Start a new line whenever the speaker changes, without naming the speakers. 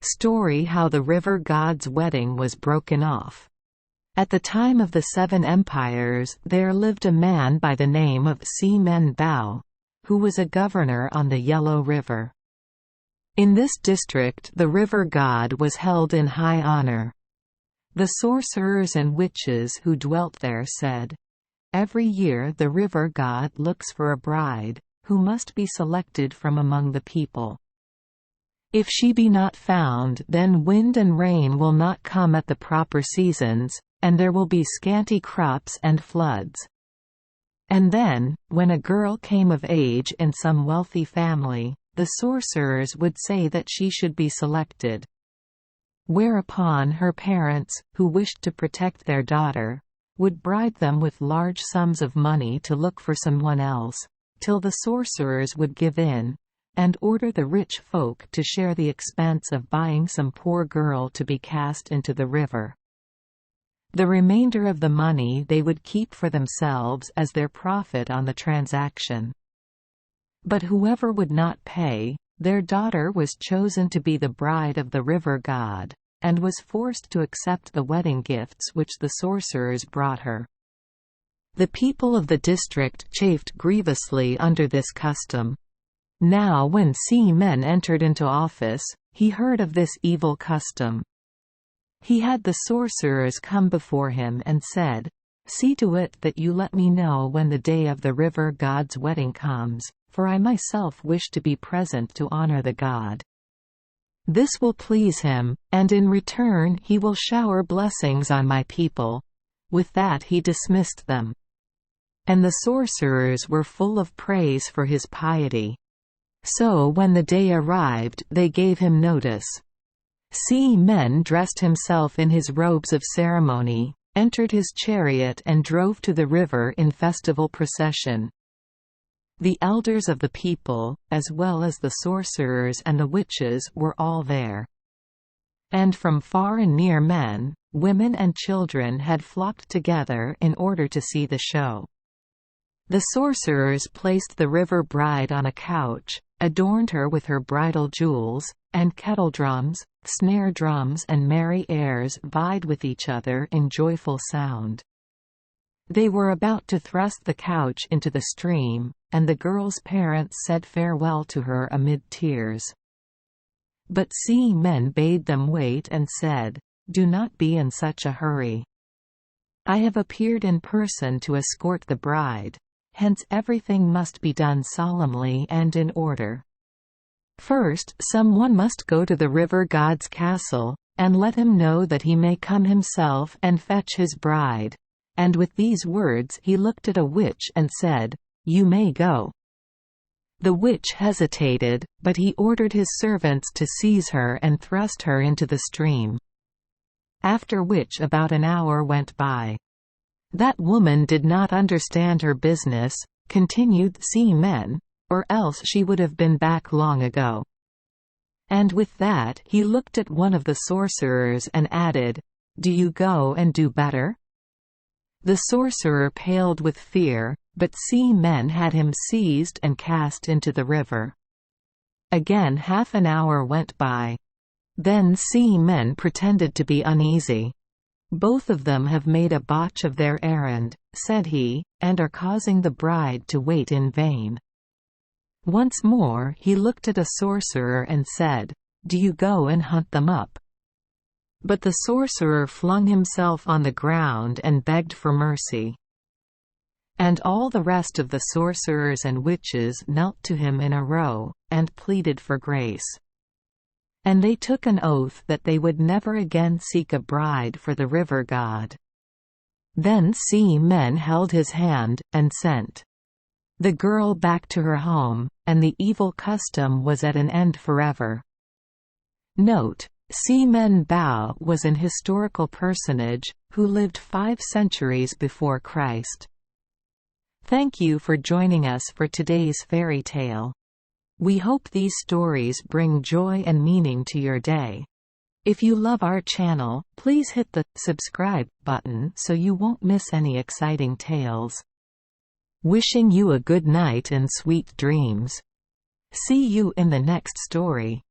Story how the river god's wedding was broken off. At the time of the Seven Empires, there lived a man by the name of Si-Men Bao, who was a governor on the Yellow River. In this district the river god was held in high honor. The sorcerers and witches who dwelt there said, "Every year the river god looks for a bride, who must be selected from among the people. If she be not found, then wind and rain will not come at the proper seasons, and there will be scanty crops and floods." And then, when a girl came of age in some wealthy family, the sorcerers would say that she should be selected. Whereupon her parents, who wished to protect their daughter, would bribe them with large sums of money to look for someone else, till the sorcerers would give in, and order the rich folk to share the expense of buying some poor girl to be cast into the river. The remainder of the money they would keep for themselves as their profit on the transaction. But whoever would not pay, their daughter was chosen to be the bride of the river god, and was forced to accept the wedding gifts which the sorcerers brought her. The people of the district chafed grievously under this custom. Now when Si-Men entered into office, he heard of this evil custom. He had the sorcerers come before him and said, "See to it that you let me know when the day of the river god's wedding comes, for I myself wish to be present to honor the god. This will please him, and in return he will shower blessings on my people." With that he dismissed them. And the sorcerers were full of praise for his piety. So when the day arrived they gave him notice. Si-Men dressed himself in his robes of ceremony, entered his chariot and drove to the river in festival procession. The elders of the people, as well as the sorcerers and the witches, were all there. And from far and near men, women and children had flocked together in order to see the show. The sorcerers placed the river bride on a couch, adorned her with her bridal jewels, and kettledrums, snare drums and merry airs vied with each other in joyful sound. They were about to thrust the couch into the stream, and the girl's parents said farewell to her amid tears. But Si-Men bade them wait and said, "Do not be in such a hurry. I have appeared in person to escort the bride. Hence everything must be done solemnly and in order. First, someone must go to the river god's castle, and let him know that he may come himself and fetch his bride." And with these words he looked at a witch and said, "You may go." The witch hesitated, but he ordered his servants to seize her and thrust her into the stream. After which about an hour went by. "That woman did not understand her business," continued Si-Men, "or else she would have been back long ago." And with that he looked at one of the sorcerers and added, "Do you go and do better?" The sorcerer paled with fear, but Si-Men had him seized and cast into the river. Again half an hour went by. Then Si-Men pretended to be uneasy. "Both of them have made a botch of their errand," said he, "and are causing the bride to wait in vain." Once more he looked at a sorcerer and said, "Do you go and hunt them up?" But the sorcerer flung himself on the ground and begged for mercy. And all the rest of the sorcerers and witches knelt to him in a row, and pleaded for grace. And they took an oath that they would never again seek a bride for the river god. Then Si-Men held his hand, and sent the girl back to her home, and the evil custom was at an end forever. Note: Si-Men Bao was an historical personage, who lived 5 centuries before Christ. Thank you for joining us for today's fairy tale. We hope these stories bring joy and meaning to your day. If you love our channel, please hit the subscribe button so you won't miss any exciting tales. Wishing you a good night and sweet dreams. See you in the next story.